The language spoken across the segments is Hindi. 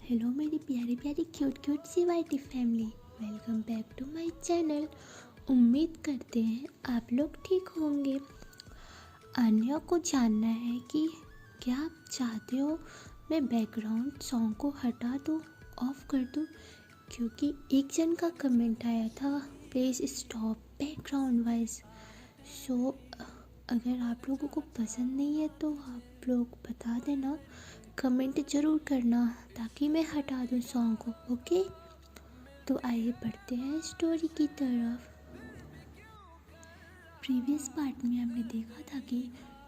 हेलो मेरी प्यारी प्यारी क्यूट क्यूट सी वाइटी family, welcome back to my channel. उम्मीद करते हैं आप लोग ठीक होंगे। अन्या को जानना है कि क्या आप चाहते हो मैं बैकग्राउंड सॉन्ग को हटा दूँ, ऑफ कर दूँ, क्योंकि एक जन का कमेंट आया था प्लीज़ स्टॉप बैकग्राउंड वॉइस। सो अगर आप लोगों को पसंद नहीं है तो आप लोग बता देना, कमेंट ज़रूर करना ताकि मैं हटा दूँ सॉन्ग को। ओके, तो आइए बढ़ते हैं स्टोरी की तरफ। प्रीवियस पार्ट में हमने देखा था कि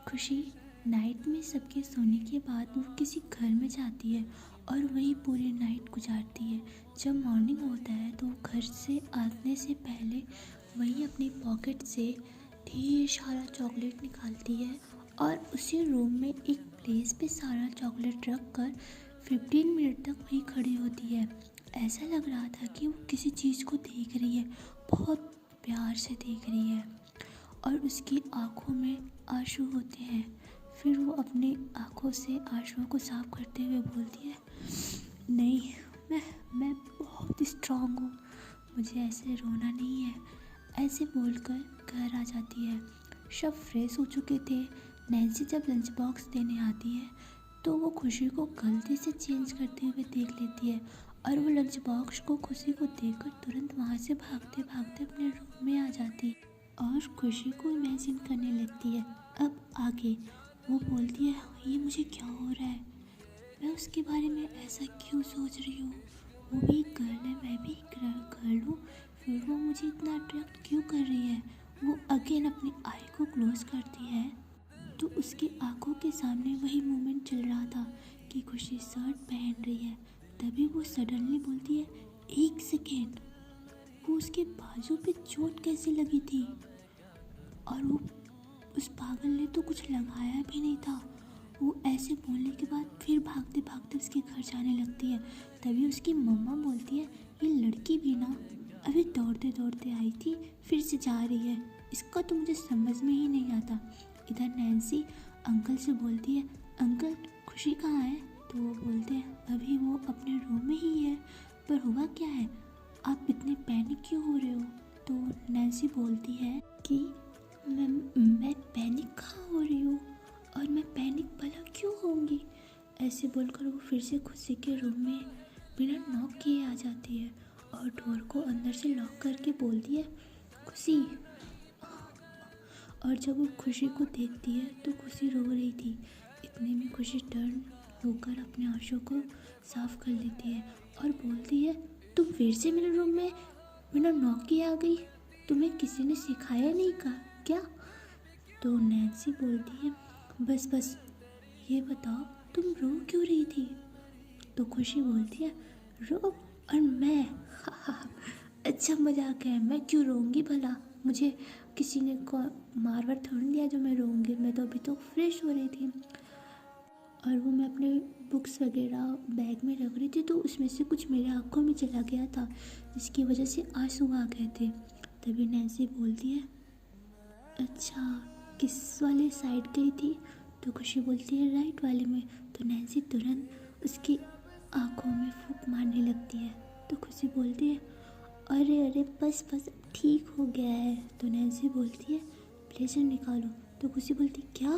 खुशी नाइट में सबके सोने के बाद वो किसी घर में जाती है और वही पूरी नाइट गुजारती है। जब मॉर्निंग होता है तो वो घर से आने से पहले वही अपनी पॉकेट से ढेर सारा चॉकलेट निकालती है और उसी रूम में एक प्लेस पे सारा चॉकलेट रख कर 15 मिनट तक वहीं खड़ी होती है। ऐसा लग रहा था कि वो किसी चीज़ को देख रही है, बहुत प्यार से देख रही है और उसकी आंखों में आंसू होते हैं। फिर वो अपनी आंखों से आंसुओं को साफ करते हुए बोलती है, नहीं, मैं बहुत स्ट्रांग हूँ, मुझे ऐसे रोना नहीं है। ऐसे बोलकर घर आ जाती है। सब फ्रेश हो चुके थे। नैन्सी जब लंच बॉक्स देने आती है तो वो खुशी को गलती से चेंज करते हुए देख लेती है और वो लंच बॉक्स को खुशी को देखकर तुरंत वहाँ से भागते भागते अपने रूम में आ जाती है और खुशी को इमेजिन करने लगती है। अब आगे वो बोलती है, ये मुझे क्या हो रहा है, मैं उसके बारे में ऐसा क्यों सोच रही हूँ, वो भी एक गर्ल है, मैं भी एक गर्ल हूँ, फिर वो मुझे इतना अट्रैक्ट क्यों कर रही है। वो अगेन अपनी आई को क्लोज करती है तो उसकी आंखों के सामने वही मोमेंट चल रहा था कि खुशी शर्ट पहन रही है। तभी वो सडनली बोलती है, एक सेकेंड, वो उसके बाजू पे चोट कैसे लगी थी, और वो उस पागल ने तो कुछ लगाया भी नहीं था। वो ऐसे बोलने के बाद फिर भागते भागते उसके घर जाने लगती है। तभी उसकी मम्मा बोलती है, ये लड़की भी ना अभी दौड़ते दौड़ते आई थी, फिर से जा रही है, इसका तो मुझे समझ में ही नहीं आता। इधर नैन्सी अंकल से बोलती है, अंकल खुशी कहाँ है। तो वो बोलते हैं, अभी वो अपने रूम में ही है, पर हुआ क्या है, आप इतने पैनिक क्यों हो रहे हो। तो नैन्सी बोलती है कि मैं पैनिक कहाँ हो रही हूँ और मैं पैनिक भला क्यों होंगी। ऐसे बोलकर वो फिर से खुशी के रूम में बिना नॉक किए आ जाती है और डोर को अंदर से लॉक करके बोलती है, खुशी। और जब वो खुशी को देखती है तो खुशी रो रही थी। इतने में खुशी टर्न होकर अपने आंसू को साफ कर लेती है और बोलती है, तुम फिर से मेरे रूम में बिना नॉक किए आ गई, तुम्हें किसी ने सिखाया नहीं का क्या। तो नैन्सी बोलती है, बस बस ये बताओ तुम रो क्यों रही थी। तो खुशी बोलती है, रो और मैं अच्छा मजाक है, मैं क्यों रोऊंगी भला, मुझे किसी ने को मारवर थोड़ी दिया जो मैं रोऊंगी, मैं तो अभी तो फ्रेश हो रही थी और वो मैं अपने बुक्स वगैरह बैग में रख रही थी तो उसमें से कुछ मेरे आँखों में चला गया था जिसकी वजह से आंसू आ गए थे। तभी नैन्सी बोलती है, अच्छा किस वाले साइड गई थी। तो खुशी बोलती है, राइट वाले में। तो नैन्सी तुरंत उसकी आँखों में फूंक मारने लगती है। तो खुशी बोलती है, अरे अरे बस बस ठीक हो गया है। तो नैन्सी बोलती है, ब्लेजर निकालो। तो खुशी बोलती, क्या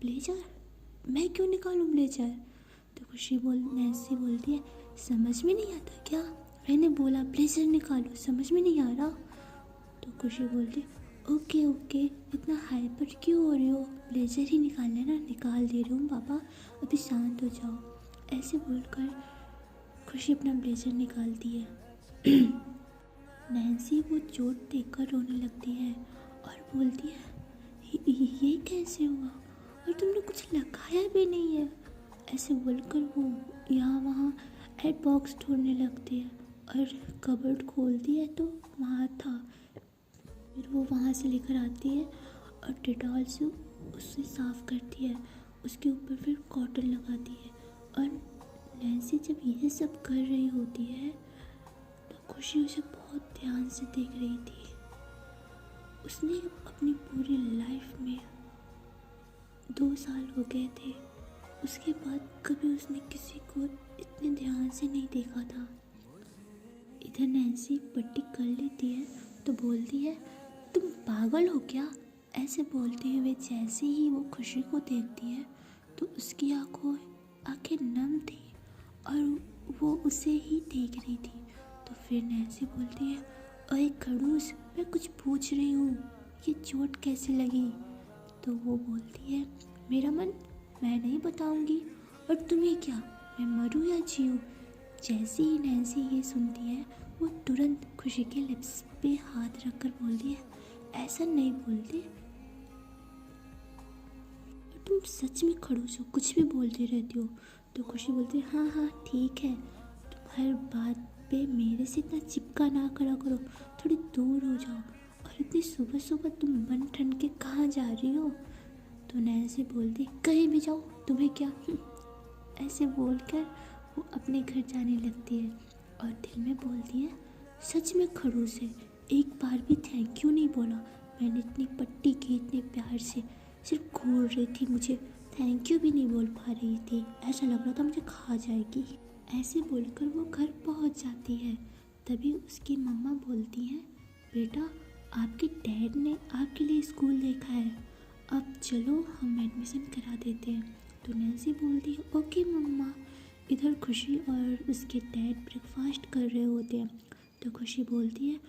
ब्लेजर, मैं क्यों निकालूं ब्लेजर। तो नैन्सी बोलती है, समझ में नहीं आता क्या, मैंने बोला ब्लेजर निकालो, समझ में नहीं आ रहा। तो खुशी बोलती, ओके ओके, इतना हाइपर क्यों हो रही हो, ब्लेजर ही निकालना है ना, निकाल दे रही हूँ पापा, अभी शांत हो जाओ। ऐसे बोलकर खुशी अपना ब्लेजर निकालती है। नैन्सी वो चोट देखकर रोने लगती है और बोलती है, ये कैसे हुआ और तुमने कुछ लगाया भी नहीं है। ऐसे बोलकर वो यहाँ वहाँ हेड बॉक्स ढूंढने लगती है और कबर्ड खोलती है तो वहाँ था। फिर वो वहाँ से लेकर आती है और डेटॉल से उसे साफ़ करती है, उसके ऊपर फिर कॉटन लगाती है। और नैन्सी जब यह सब कर रही होती है तो खुशी उसे बहुत ध्यान से देख रही थी। उसने अपनी पूरी लाइफ में 2 साल हो गए थे, उसके बाद कभी उसने किसी को इतने से नहीं देखा था। इधर नैन्सी पट्टी कर लेती है तो बोलती है, तुम पागल हो क्या? ऐसे बोलते हुए जैसे ही वो खुशी को देखती है तो उसकी आंखें नम थी और वो उसे ही देख रही थी। तो फिर नैन्सी बोलती है, अरे खड़ूस, मैं कुछ पूछ रही हूँ, ये चोट कैसे लगी? तो वो बोलती है, मेरा मन, मैं नहीं बताऊंगी। और तुम्हें क्या, मैं मरूँ या जीऊँ? जैसे ही नैन्सी ये सुनती है वो तुरंत खुशी के लिप्स पे हाथ रखकर बोलती है, ऐसा नहीं बोलते, तुम सच में खड़ूस हो, कुछ भी बोलती रहती हो। तो खुशी बोलती है, हाँ हाँ ठीक है, तुम हर बात पे मेरे से इतना चिपका ना करा करो, थोड़ी दूर हो जाओ। और इतनी सुबह सुबह तुम बन ठन के कहाँ जा रही हो? तो नैन्सी बोलती, कहीं भी जाओ, तुम्हें क्या? ऐसे बोलकर वो अपने घर जाने लगती है और दिल में बोलती है, सच में खड़ूस है, एक बार भी थैंक यू नहीं बोला। मैंने इतनी पट्टी की इतने प्यार से, सिर्फ घूर रही थी, मुझे थैंक यू भी नहीं बोल पा रही थी, ऐसा लग रहा था मुझे खा जाएगी। ऐसे बोलकर वो घर पहुंच जाती है। तभी उसकी मम्मा बोलती हैं, बेटा आपके डैड ने आपके लिए स्कूल देखा है, अब चलो हम एडमिशन करा देते हैं। तो नैन्सी बोलती है, ओके मम्मा। इधर खुशी और उसके डैड ब्रेकफास्ट कर रहे होते हैं। तो खुशी बोलती है,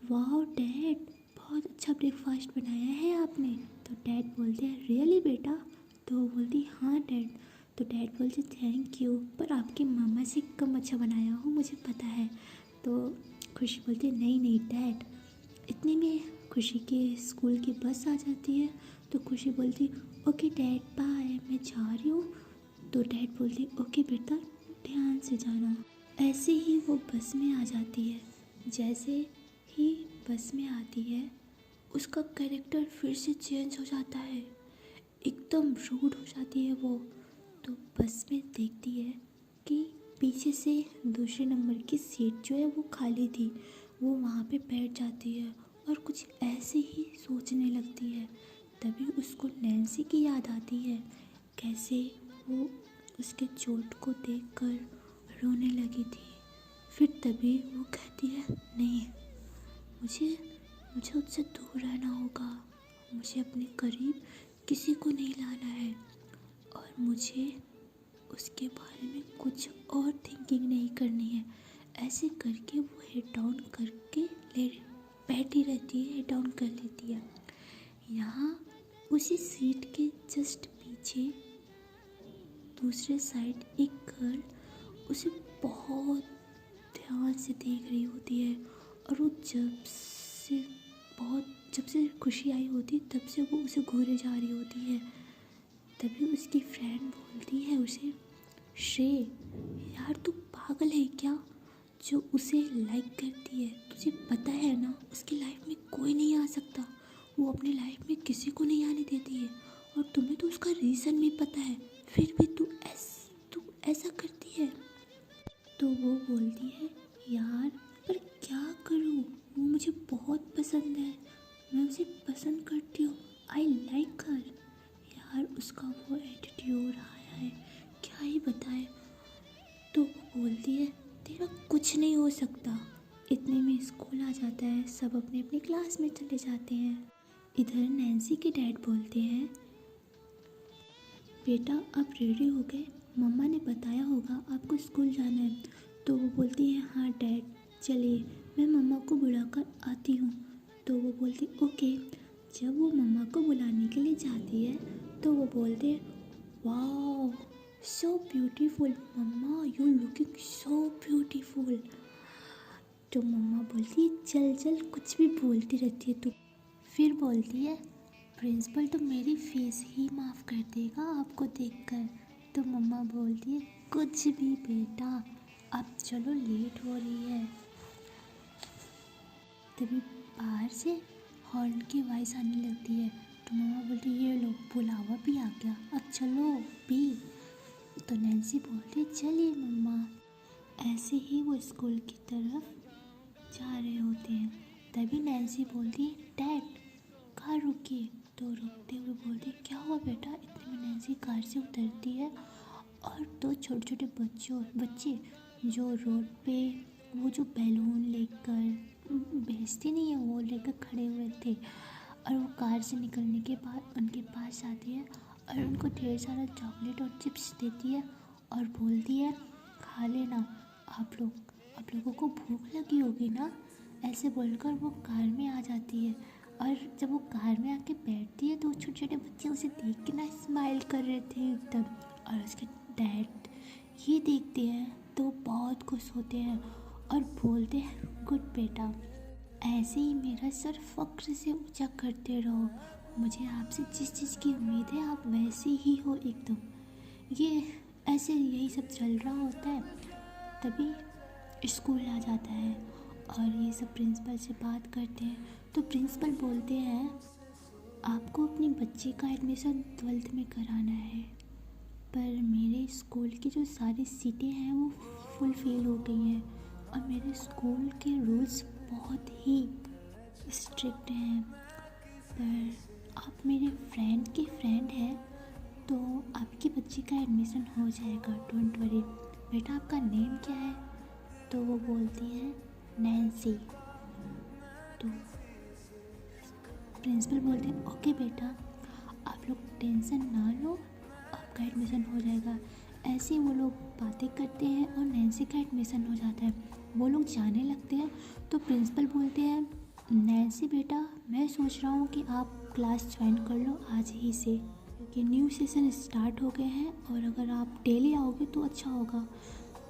वाह डैड, बहुत अच्छा ब्रेकफास्ट बनाया है आपने। तो डैड बोलते हैं, रियली बेटा? तो वो बोलती है, हाँ डैड। तो डैड बोलते, थैंक यू, पर आपकी मामा से कम अच्छा बनाया हो, मुझे पता है। तो खुशी बोलती है, नहीं नहीं डैड। इतने में खुशी के स्कूल की बस आ जाती है। तो खुशी बोलती, ओके डैड बाय, मैं जा रही हूँ। तो डैड बोलती, ओके बेटा, ध्यान से जाना। ऐसे ही वो बस में आ जाती है। जैसे ही बस में आती है उसका कैरेक्टर फिर से चेंज हो जाता है, एकदम रूड हो जाती है वो। तो बस में देखती है कि पीछे से दूसरे नंबर की सीट जो है वो खाली थी। वो वहाँ पे बैठ जाती है और कुछ ऐसे ही सोचने लगती है। तभी उसको नैन्सी की याद आती है, कैसे वो उसके चोट को देखकर रोने लगी थी। फिर तभी वो कहती है, नहीं, मुझे मुझे उससे दूर रहना होगा, मुझे अपने करीब किसी को नहीं लाना है और मुझे उसके बारे में कुछ और थिंकिंग नहीं करनी है। ऐसे करके वो हेड डाउन करके ले बैठी रहती है, हेड डाउन कर लेती है। यहाँ उसी सीट के जस्ट पीछे दूसरे साइड एक गर्ल उसे बहुत ध्यान से देख रही होती है और वो जब से खुशी आई होती है तब से वो उसे घूरे जा रही होती है। तभी उसकी फ्रेंड बोलती है उसे, श्रेय यार तू पागल है क्या, जो उसे लाइक करती है, तुझे पता है ना उसकी लाइफ में कोई नहीं आ सकता, वो अपनी लाइफ में किसी को नहीं आने देती है और तुम्हें तो उसका रीज़न भी पता है, फिर भी तू ऐसा करती है। तो वो बोलती है, यार पर क्या करूँ, वो मुझे बहुत पसंद है, मैं उसे पसंद करती हूँ, आई लाइक हर। यार उसका वो एटीट्यूड आया है, क्या ही बताए। तो वो बोलती है, तेरा कुछ नहीं हो सकता। इतने में स्कूल आ जाता है, सब अपने अपने क्लास में चले जाते हैं। इधर नैन्सी के डैड बोलते हैं, बेटा आप रेडी हो गए, मम्मा ने बताया होगा आपको स्कूल जाना है। तो वो बोलती है, हाँ डैड चलिए, मैं मम्मा को बुलाकर आती हूँ। तो वो बोलती, ओके। जब वो मम्मा को बुलाने के लिए जाती है तो वो बोलते हैं, wow so beautiful mamma, you looking so beautiful. तो मम्मा बोलती है, चल चल कुछ भी बोलती रहती है तू। फिर बोलती है, प्रिंसिपल तो मेरी फीस ही माफ़ कर देगा आपको देखकर। तो मम्मा बोलती है, कुछ भी बेटा, अब चलो लेट हो रही है। तभी बाहर से हॉर्न की आवाज़ आने लगती है। तो मम्मा बोलती है, ये लो बुलावा भी आ गया, अब चलो भी। तो नैन्सी बोलती है, चलिए मम्मा। ऐसे ही वो स्कूल की तरफ जा रहे होते हैं। तभी नैन्सी बोलती है, डैड कार रुकिए। तो रुकते हुए बोलती है, क्या हुआ बेटा? इतने में नैन्सी कार से उतरती है और दो छोटे छोटे बच्चे जो रोड पे वो जो बैलून लेकर बेचते नहीं है वो लेकर खड़े हुए थे, और वो कार से निकलने के बाद उनके पास आती है और उनको ढेर सारा चॉकलेट और चिप्स देती है और बोलती है खा लेना आप लोगों को भूख लगी होगी ना। ऐसे बोलकर वो कार में आ जाती है, और जब वो कार में आके बैठती है तो छोटे छोटे बच्चे उसे देख के ना स्माइल कर रहे थे एकदम, और उसके डैड ये देखते हैं तो बहुत खुश होते हैं और बोलते हैं गुड बेटा, ऐसे ही मेरा सर फक्र से ऊंचा करते रहो, मुझे आपसे जिस चीज़ की उम्मीद है आप वैसे ही हो एकदम। ये ऐसे यही सब चल रहा होता है, तभी स्कूल आ जाता है और ये सब प्रिंसिपल से बात करते हैं। तो प्रिंसिपल बोलते हैं आपको अपने बच्चे का एडमिशन 12th में कराना है, पर मेरे स्कूल की जो सारी सीटें हैं वो फुलफिल हो गई हैं और मेरे स्कूल के रूल्स बहुत ही स्ट्रिक्ट हैं, पर आप मेरे फ्रेंड के फ्रेंड हैं तो आपके बच्चे का एडमिशन हो जाएगा, डोंट वरी। बेटा आपका नेम क्या है? तो वो बोलती है नैन्सी। तो प्रिंसिपल बोलते हैं ओके बेटा आप लोग टेंशन ना लो, आपका एडमिशन हो जाएगा। ऐसे ही वो लोग बातें करते हैं और नैन्सी का एडमिशन हो जाता है। वो लोग जाने लगते हैं तो प्रिंसिपल बोलते हैं नैन्सी बेटा मैं सोच रहा हूँ कि आप क्लास ज्वाइन कर लो आज ही से, क्योंकि न्यू सेशन स्टार्ट हो गए हैं और अगर आप डेली आओगे तो अच्छा होगा।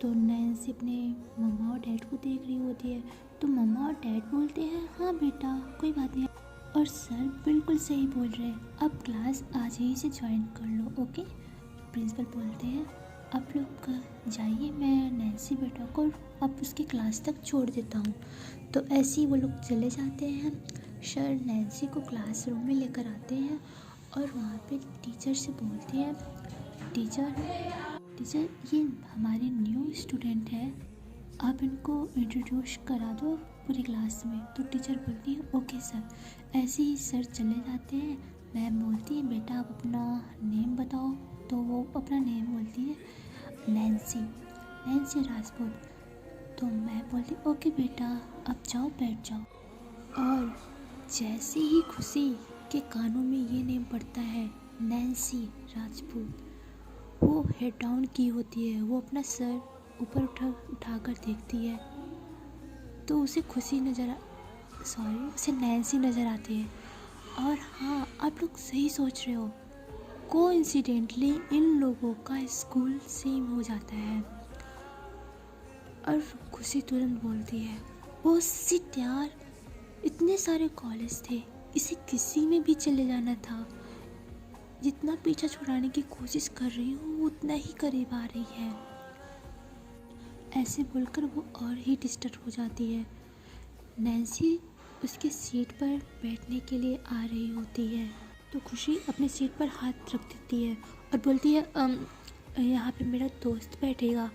तो नैन्सी अपने मम्मा और डैड को देख रही होती है, तो मम्मा और डैड बोलते हैं हाँ बेटा कोई बात नहीं, और सर बिल्कुल सही बोल रहे हैं, अब क्लास आज ही से ज्वाइन कर लो ओके। प्रिंसिपल बोलते हैं आप लोग जाइए, मैं नैन्सी बेटा को अब उसकी क्लास तक छोड़ देता हूँ। तो ऐसे ही वो लोग चले जाते हैं। सर नैन्सी को क्लासरूम में लेकर आते हैं और वहाँ पे टीचर से बोलते हैं टीचर ये हमारे न्यू स्टूडेंट हैं, आप इनको इंट्रोड्यूस करा दो पूरी क्लास में। तो टीचर बोलती है ओके सर। ऐसे ही सर चले जाते हैं। मैम बोलती है बेटा आप अपना नेम बताओ, तो वो अपना नेम बोलती है नैन्सी राजपूत। तो मैं बोलती ओके बेटा अब जाओ बैठ जाओ। और जैसे ही खुशी के कानों में ये नेम पड़ता है नैन्सी राजपूत, वो हेड डाउन की होती है, वो अपना सर ऊपर उठाकर देखती है तो उसे उसे नैन्सी नज़र आती है। और हाँ आप लोग सही सोच रहे हो, कोइंसिडेंटली इन लोगों का स्कूल सेम हो जाता है। और खुशी तुरंत बोलती है ओ शिट यार, इतने सारे कॉलेज थे, इसे किसी में भी चले जाना था, जितना पीछा छुड़ाने की कोशिश कर रही हूँ वो उतना ही करीब आ रही है। ऐसे बोलकर वो और ही डिस्टर्ब हो जाती है। नैन्सी उसकी सीट पर बैठने के लिए आ रही होती है तो खुशी अपनी सीट पर हाथ रख देती है और बोलती है यहाँ पे मेरा दोस्त बैठेगा,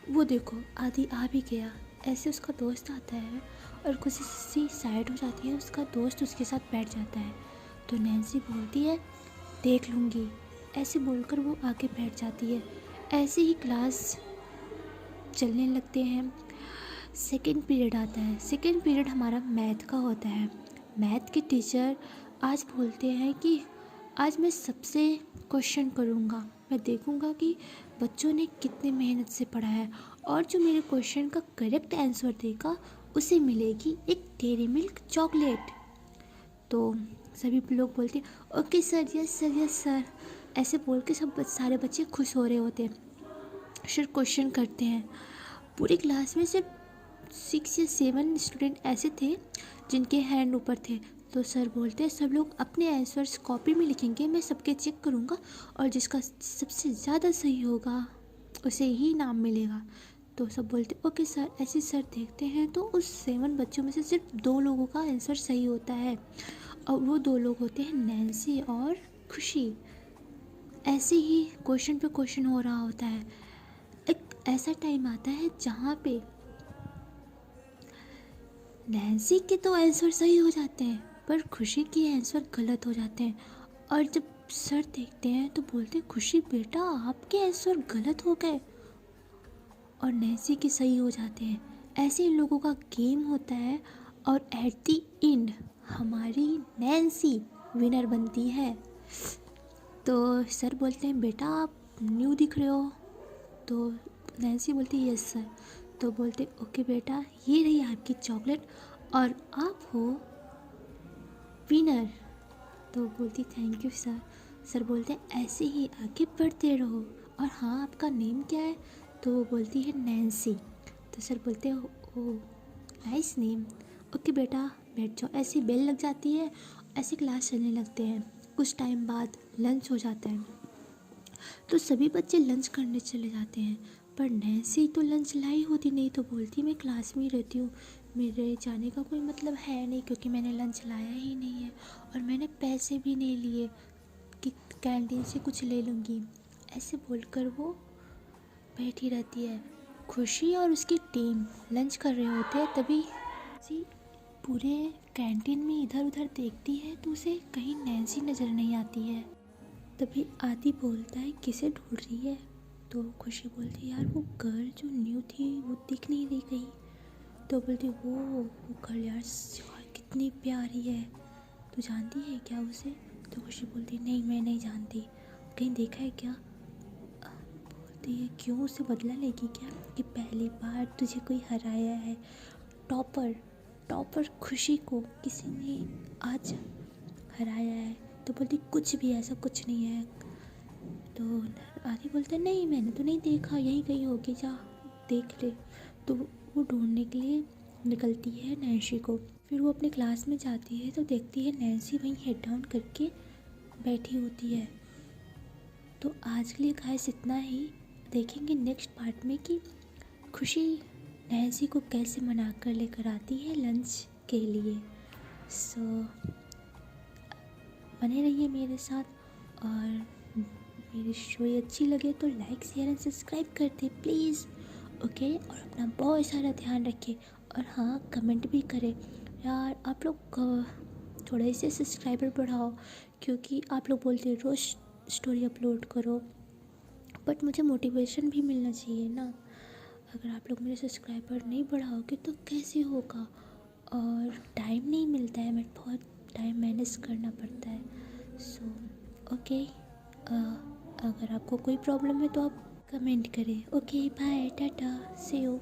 वो देखो आदि आ भी गया। ऐसे उसका दोस्त आता है और खुशी सी साइड हो जाती है, उसका दोस्त उसके साथ बैठ जाता है। तो नैन्सी बोलती है देख लूँगी, ऐसे बोलकर वो आके बैठ जाती है। ऐसे ही क्लास चलने लगते हैं। सेकेंड पीरियड आता है। सेकेंड पीरियड हमारा मैथ का होता है। मैथ के टीचर आज बोलते हैं कि आज मैं सबसे क्वेश्चन करूँगा, मैं देखूँगा कि बच्चों ने कितने मेहनत से पढ़ा है, और जो मेरे क्वेश्चन का करेक्ट आंसर देगा उसे मिलेगी एक डेयरी मिल्क चॉकलेट। तो सभी लोग बोलते हैं ओके सर, यस सर। ऐसे बोल के सारे बच्चे खुश हो रहे होते हैं। सर क्वेश्चन करते हैं। पूरी क्लास में सिर्फ 6 या 7 स्टूडेंट ऐसे थे जिनके हैंड ऊपर थे। तो सर बोलते हैं सब लोग अपने आंसर्स कॉपी में लिखेंगे, मैं सबके चेक करूँगा और जिसका सबसे ज़्यादा सही होगा उसे ही नाम मिलेगा। तो सब बोलते ओके सर। ऐसे सर देखते हैं तो उस 7 बच्चों में से सिर्फ 2 लोगों का आंसर सही होता है, और वो 2 लोग होते हैं नैन्सी और खुशी। ऐसे ही क्वेश्चन पे क्वेश्चन हो रहा होता है। एक ऐसा टाइम आता है जहाँ पे नैन्सी के तो आंसर सही हो जाते हैं पर खुशी के आंसर गलत हो जाते हैं, और जब सर देखते हैं तो बोलते हैं खुशी बेटा आपके आंसर गलत हो गए। और और नैन्सी के सही हो जाते हैं। ऐसे इन लोगों का गेम होता है और एट द एंड हमारी नैन्सी विनर बनती है। तो सर बोलते हैं बेटा आप न्यू दिख रहे हो। तो नैन्सी बोलती है यस सर। तो बोलते ओके बेटा ये रही आपकी चॉकलेट और आप हो विनर। तो बोलती थैंक यू सर। सर बोलते हैं ऐसे ही आगे बढ़ते रहो और हाँ आपका नेम क्या है। तो वो बोलती है नैन्सी। तो सर बोलते हैं ओ नाइस नेम। ओके बेटा बैठ जाओ। ऐसी बेल लग जाती है, ऐसे क्लास चलने लगते हैं। कुछ टाइम बाद लंच हो जाता है तो सभी बच्चे लंच करने चले जाते हैं, पर नैन्सी तो लंच लाई होती नहीं। तो बोलती मैं क्लास में ही रहती हूँ, मेरे जाने का कोई मतलब है नहीं क्योंकि मैंने लंच लाया ही नहीं है और मैंने पैसे भी नहीं लिए कि कैंटीन से कुछ ले लूँगी। ऐसे बोलकर वो बैठी रहती है। खुशी और उसकी टीम लंच कर रहे होते हैं, तभी नैन्सी पूरे कैंटीन में इधर उधर देखती है तो उसे कहीं नैन्सी नज़र नहीं आती है। तभी आदि बोलता है किसे ढूंढ रही है। तो खुशी बोलती है यार वो गर्ल जो न्यू थी वो दिख नहीं रही कहीं। तो बोलती वो गर्ल यार कितनी प्यारी है, तू जानती है क्या उसे। तो खुशी बोलती नहीं मैं नहीं जानती, कहीं देखा है क्या। बोलती है क्यों उसे बदला लेगी क्या कि पहली बार तुझे कोई हराया है। टॉपर खुशी को किसी ने आज हराया है। तो बोलती कुछ भी ऐसा कुछ नहीं है। तो आदि बोलते नहीं मैंने तो नहीं देखा, यहीं कहीं होगी जा देख ले। तो वो ढूंढने के लिए निकलती है नैन्सी को। फिर वो अपने क्लास में जाती है तो देखती है नैन्सी वहीं हेड डाउन करके बैठी होती है। तो आज के लिए गाइस इतना ही। देखेंगे नेक्स्ट पार्ट में कि खुशी नैन्सी को कैसे मना कर लेकर आती है लंच के लिए। सो बने रहिए मेरे साथ और मेरी स्टोरी अच्छी लगे तो लाइक शेयर एंड सब्सक्राइब कर दे प्लीज़। ओके और अपना बहुत सारा ध्यान रखें और हाँ कमेंट भी करें यार। आप लोग थोड़े से सब्सक्राइबर बढ़ाओ क्योंकि आप लोग बोलते हैं रोज़ स्टोरी अपलोड करो, बट मुझे मोटिवेशन भी मिलना चाहिए ना। अगर आप लोग मेरे सब्सक्राइबर नहीं बढ़ाओगे तो कैसे होगा। और टाइम नहीं मिलता है, मैं बहुत टाइम मैनेज करना पड़ता है। सो ओके अगर आपको कोई प्रॉब्लम है तो आप कमेंट करें। Okay bye tata see you.